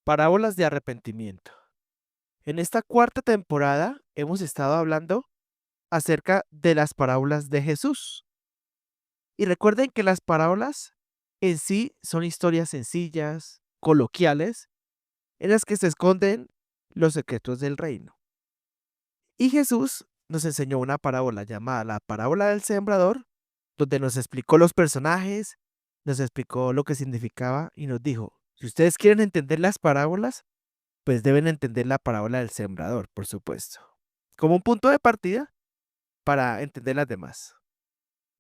Parábolas de arrepentimiento. En esta cuarta temporada hemos estado hablando acerca de las parábolas de Jesús. Y recuerden que las parábolas en sí son historias sencillas, coloquiales, en las que se esconden los secretos del reino. Y Jesús nos enseñó una parábola llamada la parábola del sembrador, donde nos explicó los personajes, nos explicó lo que significaba y nos dijo, si ustedes quieren entender las parábolas, pues deben entender la parábola del sembrador, por supuesto, como un punto de partida para entender las demás.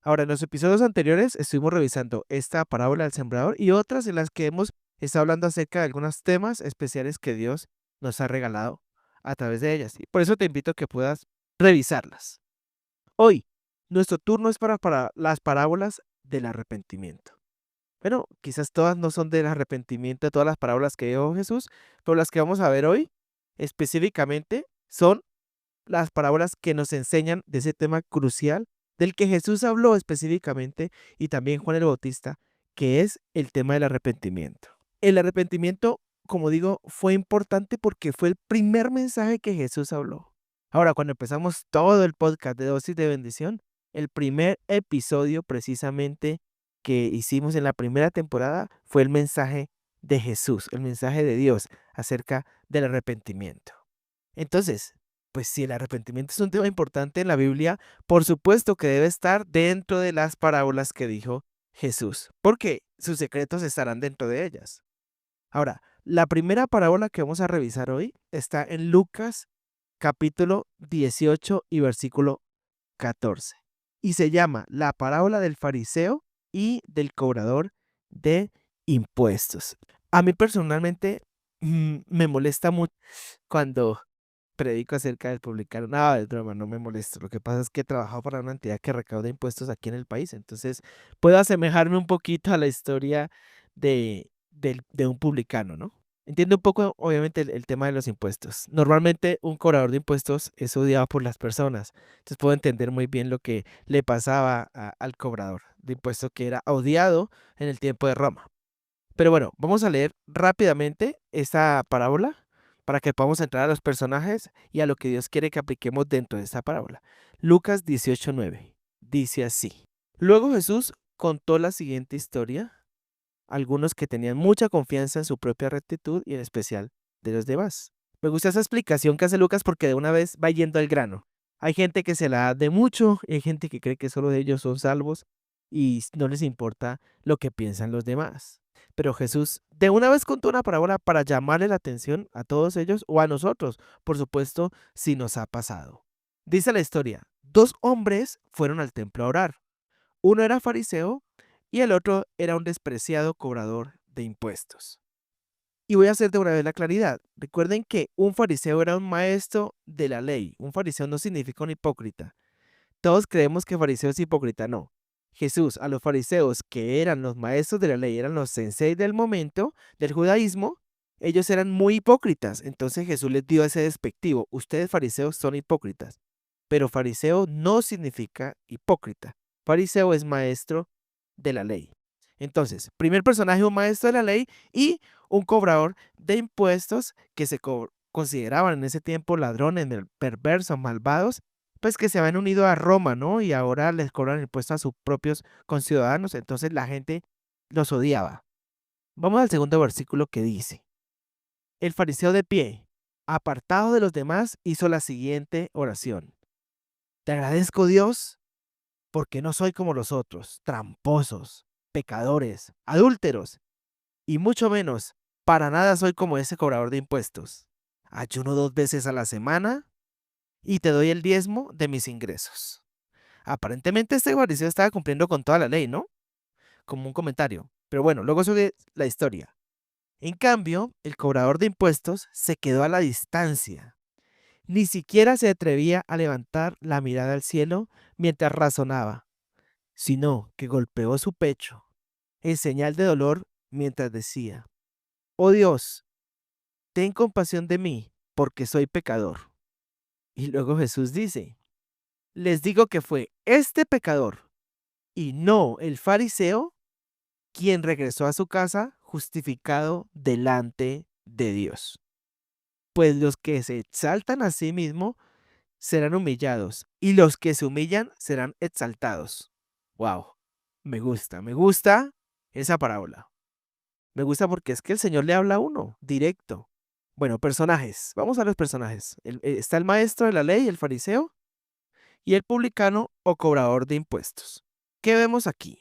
Ahora, en los episodios anteriores estuvimos revisando esta parábola del sembrador y otras en las que hemos estado hablando acerca de algunos temas especiales que Dios nos ha regalado a través de ellas. Y por eso te invito a que puedas revisarlas. Hoy, nuestro turno es para las parábolas del arrepentimiento. Bueno, quizás todas no son del arrepentimiento, todas las parábolas que dio Jesús, pero las que vamos a ver hoy específicamente son las parábolas que nos enseñan de ese tema crucial del que Jesús habló específicamente y también Juan el Bautista, que es el tema del arrepentimiento. El arrepentimiento, como digo, fue importante porque fue el primer mensaje que Jesús habló. Ahora, cuando empezamos todo el podcast de Dosis de Bendición, el primer episodio precisamente que hicimos en la primera temporada fue el mensaje de Jesús, el mensaje de Dios acerca del arrepentimiento. Entonces, pues si el arrepentimiento es un tema importante en la Biblia, por supuesto que debe estar dentro de las parábolas que dijo Jesús, porque sus secretos estarán dentro de ellas. Ahora, la primera parábola que vamos a revisar hoy está en Lucas capítulo 18 y versículo 14. Y se llama la parábola del fariseo y del cobrador de impuestos. A mí personalmente me molesta mucho cuando predico acerca del publicano. Nada de broma, no me molesta. Lo que pasa es que he trabajado para una entidad que recauda impuestos aquí en el país. Entonces, puedo asemejarme un poquito a la historia de un publicano, ¿no? Entiendo un poco, obviamente, el tema de los impuestos. Normalmente, un cobrador de impuestos es odiado por las personas. Entonces, puedo entender muy bien lo que le pasaba al cobrador de impuestos, que era odiado en el tiempo de Roma. Pero bueno, vamos a leer rápidamente esta parábola para que podamos entrar a los personajes y a lo que Dios quiere que apliquemos dentro de esta parábola. Lucas 18:9 dice así. Luego Jesús contó la siguiente historia a algunos que tenían mucha confianza en su propia rectitud y en especial de los demás. Me gusta esa explicación que hace Lucas porque de una vez va yendo al grano. Hay gente que se la da de mucho y hay gente que cree que solo ellos son salvos y no les importa lo que piensan los demás. Pero Jesús de una vez contó una parábola para llamarle la atención a todos ellos o a nosotros, por supuesto, si nos ha pasado. Dice la historia, dos hombres fueron al templo a orar. Uno era fariseo y el otro era un despreciado cobrador de impuestos. Y voy a hacer de una vez la claridad. Recuerden que un fariseo era un maestro de la ley. Un fariseo no significa un hipócrita. Todos creemos que fariseo es hipócrita, no. Jesús a los fariseos, que eran los maestros de la ley, eran los senseis del momento del judaísmo, ellos eran muy hipócritas. Entonces Jesús les dio ese despectivo. Ustedes fariseos son hipócritas. Pero fariseo no significa hipócrita. Fariseo es maestro de la ley. Entonces, primer personaje, un maestro de la ley y un cobrador de impuestos que se consideraban en ese tiempo ladrones, perversos, malvados, pues que se habían unido a Roma, ¿no? Y ahora les cobran impuestos a sus propios conciudadanos, entonces la gente los odiaba. Vamos al segundo versículo que dice, el fariseo de pie, apartado de los demás, hizo la siguiente oración. Te agradezco, Dios, porque no soy como los otros, tramposos, pecadores, adúlteros, y mucho menos, para nada soy como ese cobrador de impuestos. Ayuno 2 veces a la semana y te doy el diezmo de mis ingresos. Aparentemente este fariseo estaba cumpliendo con toda la ley, ¿no? Como un comentario. Pero bueno, luego sigue la historia. En cambio, el cobrador de impuestos se quedó a la distancia. Ni siquiera se atrevía a levantar la mirada al cielo mientras razonaba, sino que golpeó su pecho en señal de dolor mientras decía, oh Dios, ten compasión de mí, porque soy pecador. Y luego Jesús dice, les digo que fue este pecador y no el fariseo quien regresó a su casa justificado delante de Dios. Pues los que se exaltan a sí mismos serán humillados, y los que se humillan serán exaltados. Wow, me gusta esa parábola. Me gusta porque es que el Señor le habla a uno, directo. Bueno, personajes. Vamos a los personajes. Está el maestro de la ley, el fariseo, y el publicano o cobrador de impuestos. ¿Qué vemos aquí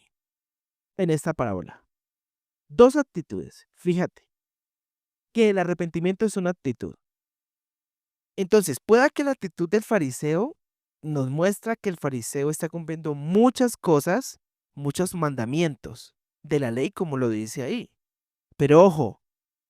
en esta parábola? Dos actitudes. Fíjate que el arrepentimiento es una actitud. Entonces, pueda que la actitud del fariseo nos muestra que el fariseo está cumpliendo muchas cosas, muchos mandamientos de la ley, como lo dice ahí. Pero ojo,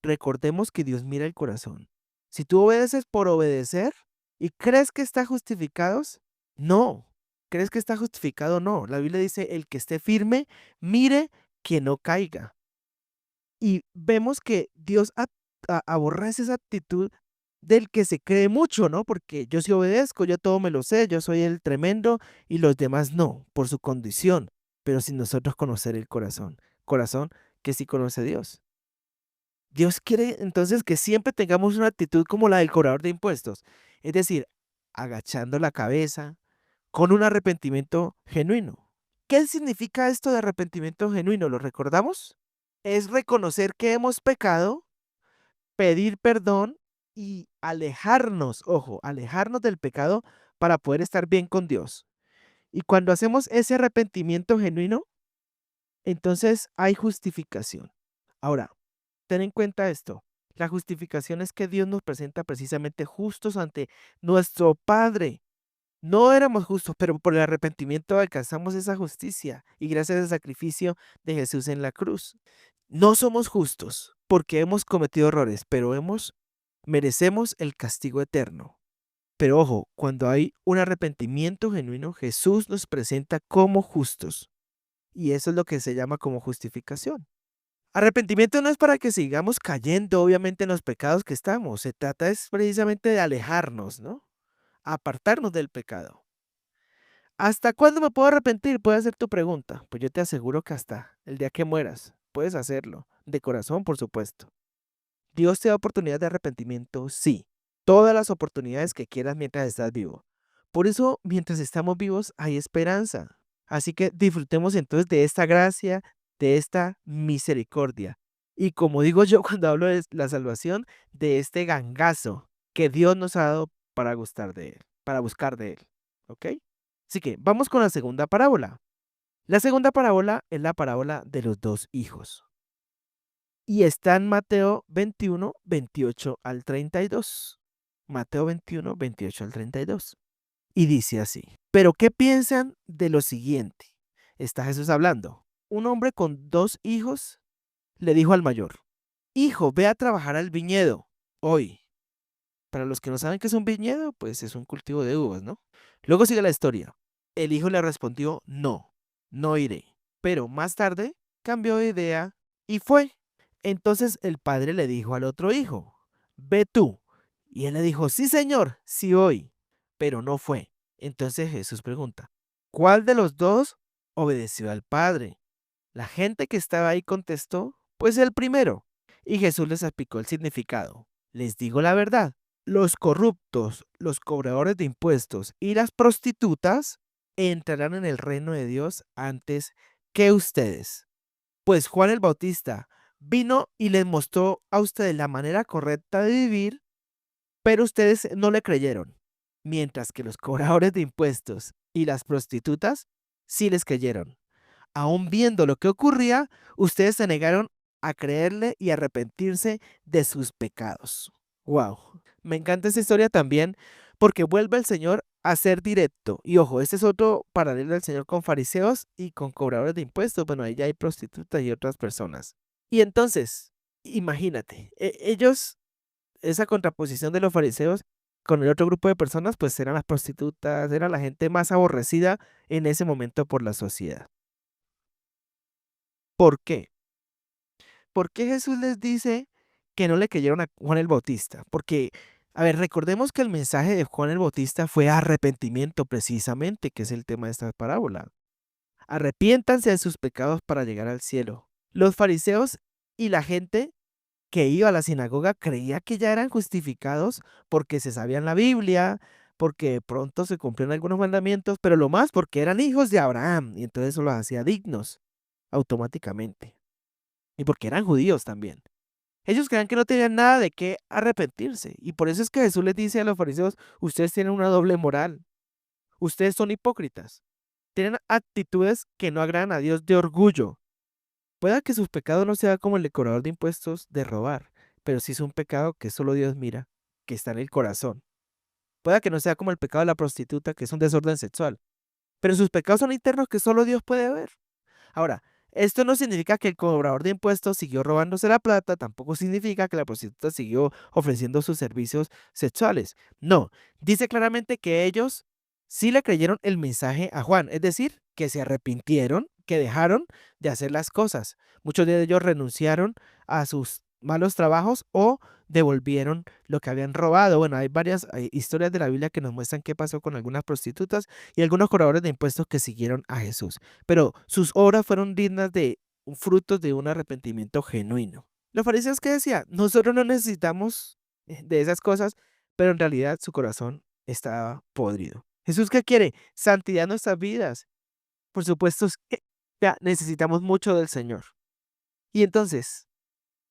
recordemos que Dios mira el corazón. Si tú obedeces por obedecer y crees que está justificados, no. ¿Crees que está justificado? No. La Biblia dice, el que esté firme, mire que no caiga. Y vemos que Dios aborrece esa actitud del que se cree mucho, ¿no? Porque yo sí obedezco, yo todo me lo sé, yo soy el tremendo y los demás no, por su condición, pero sin nosotros conocer el corazón que sí conoce a Dios. Dios quiere entonces que siempre tengamos una actitud como la del cobrador de impuestos, es decir, agachando la cabeza, con un arrepentimiento genuino. ¿Qué significa esto de arrepentimiento genuino? ¿Lo recordamos? Es reconocer que hemos pecado, pedir perdón y alejarnos, ojo, alejarnos del pecado para poder estar bien con Dios. Y cuando hacemos ese arrepentimiento genuino, entonces hay justificación. Ahora, ten en cuenta esto. La justificación es que Dios nos presenta precisamente justos ante nuestro Padre. No éramos justos, pero por el arrepentimiento alcanzamos esa justicia y gracias al sacrificio de Jesús en la cruz. No somos justos porque hemos cometido errores, pero merecemos el castigo eterno. Pero ojo, cuando hay un arrepentimiento genuino, Jesús nos presenta como justos. Y eso es lo que se llama como justificación. Arrepentimiento no es para que sigamos cayendo, obviamente, en los pecados que estamos. Se trata es precisamente de alejarnos, ¿no? Apartarnos del pecado. ¿Hasta cuándo me puedo arrepentir? Puede ser tu pregunta. Pues yo te aseguro que hasta el día que mueras. Puedes hacerlo. De corazón, por supuesto. Dios te da oportunidad de arrepentimiento, sí. Todas las oportunidades que quieras mientras estás vivo. Por eso, mientras estamos vivos, hay esperanza. Así que disfrutemos entonces de esta gracia, de esta misericordia. Y como digo yo cuando hablo de la salvación, de este gangazo que Dios nos ha dado para gustar de Él, para buscar de Él. ¿Ok? Así que vamos con la segunda parábola. La segunda parábola es la parábola de los dos hijos. Y está en Mateo 21, 28 al 32. Mateo 21, 28 al 32. Y dice así, pero ¿qué piensan de lo siguiente? Está Jesús hablando. Un hombre con dos hijos le dijo al mayor, hijo, ve a trabajar al viñedo hoy. Para los que no saben qué es un viñedo, pues es un cultivo de uvas, ¿no? Luego sigue la historia. El hijo le respondió, no, no iré. Pero más tarde cambió de idea y fue. Entonces el padre le dijo al otro hijo, ve tú. Y él le dijo, sí, señor, sí voy. Pero no fue. Entonces Jesús pregunta, ¿cuál de los dos obedeció al padre? La gente que estaba ahí contestó, pues el primero. Y Jesús les explicó el significado. Les digo la verdad, los corruptos, los cobradores de impuestos y las prostitutas entrarán en el reino de Dios antes que ustedes. Pues Juan el Bautista vino y les mostró a ustedes la manera correcta de vivir, pero ustedes no le creyeron, mientras que los cobradores de impuestos y las prostitutas sí les creyeron. Aún viendo lo que ocurría, ustedes se negaron a creerle y arrepentirse de sus pecados. Wow, me encanta esta historia también porque vuelve el Señor a ser directo. Y ojo, este es otro paralelo del Señor con fariseos y con cobradores de impuestos. Bueno, ahí ya hay prostitutas y otras personas. Y entonces, imagínate, ellos, esa contraposición de los fariseos con el otro grupo de personas, pues eran las prostitutas, era la gente más aborrecida en ese momento por la sociedad. ¿Por qué? ¿Por qué Jesús les dice que no le creyeron a Juan el Bautista? Porque, a ver, recordemos que el mensaje de Juan el Bautista fue arrepentimiento precisamente, que es el tema de esta parábola. Arrepiéntanse de sus pecados para llegar al cielo. Los fariseos y la gente que iba a la sinagoga creía que ya eran justificados porque se sabían la Biblia, porque de pronto se cumplían algunos mandamientos, pero lo más porque eran hijos de Abraham y entonces eso los hacía dignos automáticamente. Y porque eran judíos también. Ellos creían que no tenían nada de qué arrepentirse. Y por eso es que Jesús les dice a los fariseos, ustedes tienen una doble moral, ustedes son hipócritas, tienen actitudes que no agradan a Dios de orgullo. Pueda que sus pecados no sea como el de cobrador de impuestos de robar, pero sí es un pecado que solo Dios mira, que está en el corazón. Pueda que no sea como el pecado de la prostituta, que es un desorden sexual, pero sus pecados son internos que solo Dios puede ver. Ahora, esto no significa que el cobrador de impuestos siguió robándose la plata, tampoco significa que la prostituta siguió ofreciendo sus servicios sexuales. No, dice claramente que ellos sí le creyeron el mensaje a Juan, es decir, que se arrepintieron, que dejaron de hacer las cosas. Muchos de ellos renunciaron a sus malos trabajos o devolvieron lo que habían robado. Bueno, hay varias historias de la Biblia que nos muestran qué pasó con algunas prostitutas y algunos cobradores de impuestos que siguieron a Jesús, pero sus obras fueron dignas de frutos de un arrepentimiento genuino. Los fariseos, ¿qué decían? Nosotros no necesitamos de esas cosas, pero en realidad su corazón estaba podrido. Jesús, ¿qué quiere? Santidad en nuestras vidas. Por supuesto, es que ya necesitamos mucho del Señor. Y entonces,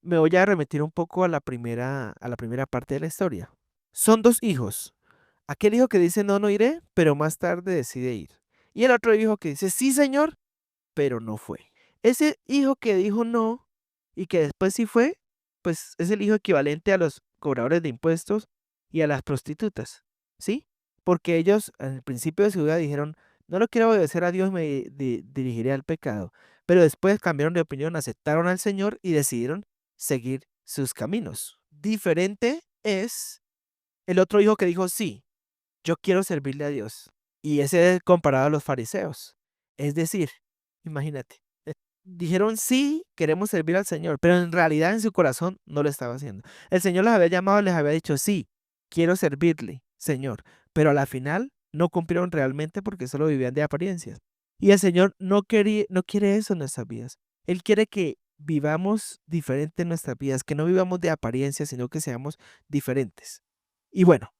me voy a remitir un poco a la primera parte de la historia. Son dos hijos. Aquel hijo que dice, no, no iré, pero más tarde decide ir. Y el otro hijo que dice, sí, Señor, pero no fue. Ese hijo que dijo no y que después sí fue, pues es el hijo equivalente a los cobradores de impuestos y a las prostitutas, ¿sí? Porque ellos al principio de su vida dijeron, no lo quiero obedecer a Dios, me dirigiré al pecado. Pero después cambiaron de opinión, aceptaron al Señor y decidieron seguir sus caminos. Diferente es el otro hijo que dijo, sí, yo quiero servirle a Dios. Y ese es comparado a los fariseos. Es decir, imagínate, dijeron sí, queremos servir al Señor, pero en realidad en su corazón no lo estaba haciendo. El Señor los había llamado, les había dicho sí, quiero servirle, Señor, pero a la final no cumplieron realmente porque solo vivían de apariencias. Y el Señor no quiere eso en nuestras vidas. Él quiere que vivamos diferente en nuestras vidas, que no vivamos de apariencias, sino que seamos diferentes. Y bueno,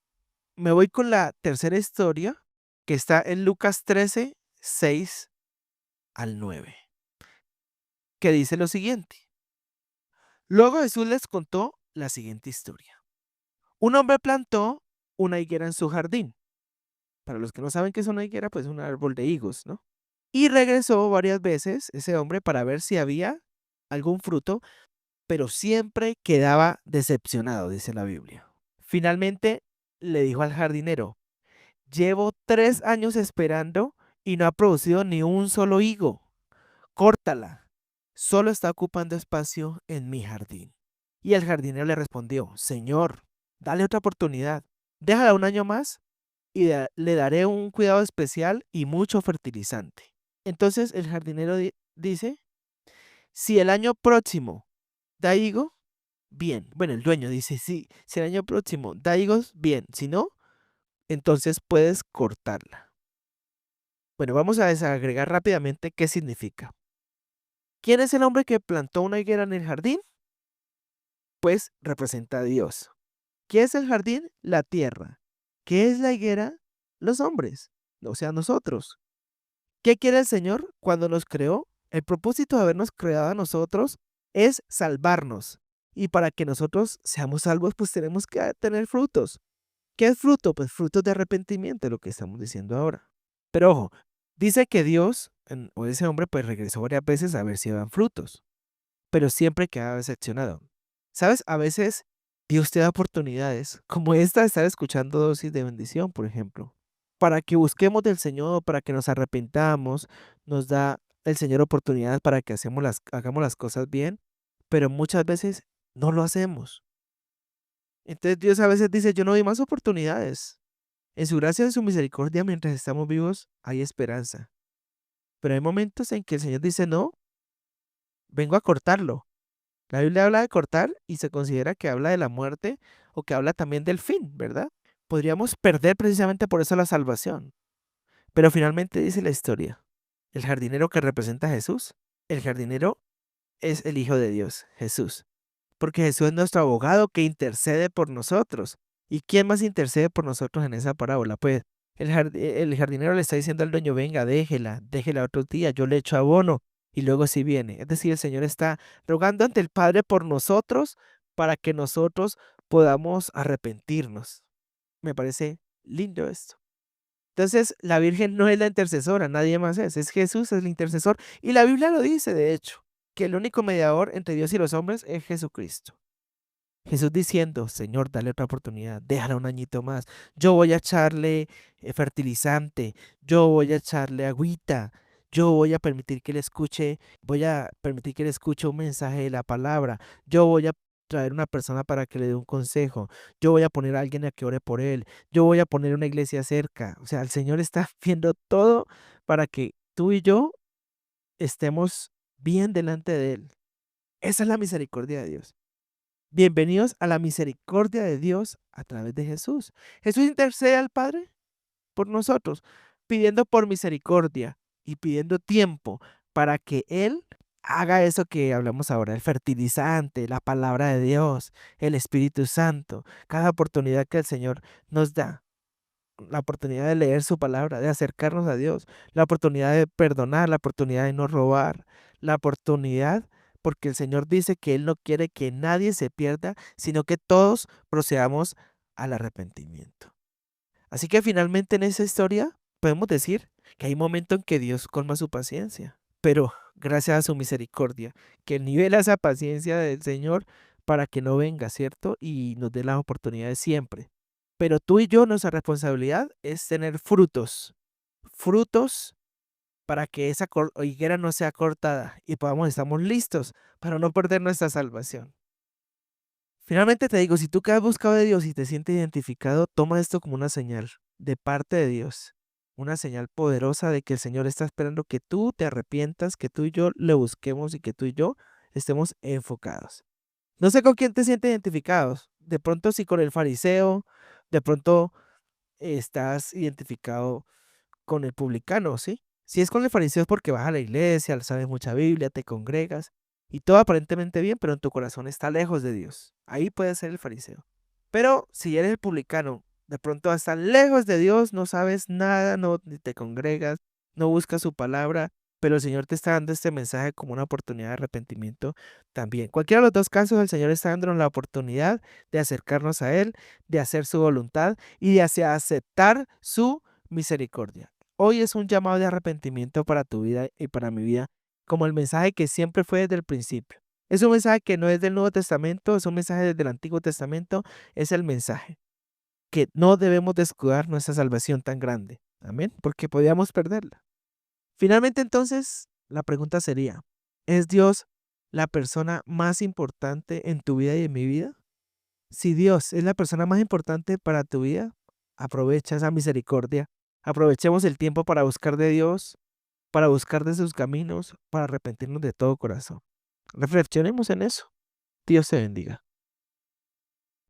me voy con la tercera historia que está en Lucas 13, 6 al 9, que dice lo siguiente. Luego Jesús les contó la siguiente historia. Un hombre plantó una higuera en su jardín. Para los que no saben qué es una higuera, pues un árbol de higos, ¿no? Y regresó varias veces ese hombre para ver si había algún fruto, pero siempre quedaba decepcionado, dice la Biblia. Finalmente le dijo al jardinero, llevo 3 años esperando y no ha producido ni un solo higo. Córtala. Solo está ocupando espacio en mi jardín. Y el jardinero le respondió, Señor, dale otra oportunidad. Déjala un año más y le daré un cuidado especial y mucho fertilizante. Entonces el jardinero dice, si el año próximo da higo, bien. Bueno, el dueño dice, sí, si el año próximo da higos, bien. Si no, entonces puedes cortarla. Bueno, vamos a desagregar rápidamente qué significa. ¿Quién es el hombre que plantó una higuera en el jardín? Pues representa a Dios. ¿Qué es el jardín? La tierra. ¿Qué es la higuera? Los hombres, o sea, nosotros. ¿Qué quiere el Señor cuando nos creó? El propósito de habernos creado a nosotros es salvarnos. Y para que nosotros seamos salvos, pues tenemos que tener frutos. ¿Qué es fruto? Pues frutos de arrepentimiento, lo que estamos diciendo ahora. Pero ojo, dice que Dios, o ese hombre, pues regresó varias veces a ver si daban frutos, pero siempre quedaba decepcionado. ¿Sabes? A veces Dios te da oportunidades, como esta de estar escuchando dosis de bendición, por ejemplo, para que busquemos del Señor, para que nos arrepentamos, nos da el Señor oportunidades para que hagamos las cosas bien, pero muchas veces no lo hacemos. Entonces Dios a veces dice, yo no doy más oportunidades. En su gracia y en su misericordia, mientras estamos vivos, hay esperanza. Pero hay momentos en que el Señor dice, no, vengo a cortarlo. La Biblia habla de cortar y se considera que habla de la muerte o que habla también del fin, ¿verdad? Podríamos perder precisamente por eso la salvación. Pero finalmente dice la historia, el jardinero que representa a Jesús, el jardinero es el Hijo de Dios, Jesús. porque Jesús es nuestro abogado que intercede por nosotros. ¿Y quién más intercede por nosotros en esa parábola? Pues el jardinero le está diciendo al dueño, venga, déjela otro día, yo le echo abono y luego sí viene. Es decir, el Señor está rogando ante el Padre por nosotros para que nosotros podamos arrepentirnos. Me parece lindo esto. Entonces, la Virgen no es la intercesora, nadie más es Jesús, es el intercesor. Y la Biblia lo dice, de hecho, que el único mediador entre Dios y los hombres es Jesucristo. Jesús diciendo, Señor, dale otra oportunidad, déjala un añito más. Yo voy a echarle fertilizante, yo voy a echarle agüita, yo voy a permitir que él escuche, voy a permitir que él escuche un mensaje de la palabra, yo voy a traer una persona para que le dé un consejo, yo voy a poner a alguien a que ore por él, yo voy a poner una iglesia cerca. O sea, el Señor está viendo todo para que tú y yo estemos bien delante de él. Esa es la misericordia de Dios. Bienvenidos a la misericordia de Dios a través de Jesús. Jesús intercede al Padre por nosotros, pidiendo por misericordia y pidiendo tiempo para que Él haga eso que hablamos ahora, el fertilizante, la palabra de Dios, el Espíritu Santo, cada oportunidad que el Señor nos da, la oportunidad de leer su palabra, de acercarnos a Dios, la oportunidad de perdonar, la oportunidad de no robar, la oportunidad, porque el Señor dice que Él no quiere que nadie se pierda, sino que todos procedamos al arrepentimiento. Así que finalmente en esa historia podemos decir que hay momentos en que Dios colma su paciencia, pero gracias a su misericordia, que nivela esa paciencia del Señor para que no venga, ¿cierto? Y nos dé las oportunidades siempre. Pero tú y yo, nuestra responsabilidad es tener frutos, frutos para que esa higuera no sea cortada y estamos listos para no perder nuestra salvación. Finalmente te digo, si tú que has buscado de Dios y te sientes identificado, toma esto como una señal de parte de Dios, una señal poderosa de que el Señor está esperando que tú te arrepientas, que tú y yo le busquemos y que tú y yo estemos enfocados. No sé con quién te sientes identificados. De pronto si con el fariseo, de pronto estás identificado con el publicano, ¿sí? Si es con el fariseo es porque vas a la iglesia, sabes mucha Biblia, te congregas y todo aparentemente bien, pero en tu corazón está lejos de Dios. Ahí puede ser el fariseo. Pero si eres el publicano, de pronto hasta lejos de Dios, no sabes nada, no ni te congregas, no buscas su palabra, pero el Señor te está dando este mensaje como una oportunidad de arrepentimiento también. Cualquiera de los dos casos, el Señor está dándonos la oportunidad de acercarnos a Él, de hacer su voluntad y de aceptar su misericordia. Hoy es un llamado de arrepentimiento para tu vida y para mi vida, como el mensaje que siempre fue desde el principio. Es un mensaje que no es del Nuevo Testamento, es un mensaje desde el Antiguo Testamento, es el mensaje que no debemos descuidar nuestra salvación tan grande. Amén, porque podíamos perderla. Finalmente, entonces, la pregunta sería, ¿es Dios la persona más importante en tu vida y en mi vida? Si Dios es la persona más importante para tu vida, aprovecha esa misericordia. Aprovechemos el tiempo para buscar de Dios, para buscar de sus caminos, para arrepentirnos de todo corazón. Reflexionemos en eso. Dios te bendiga.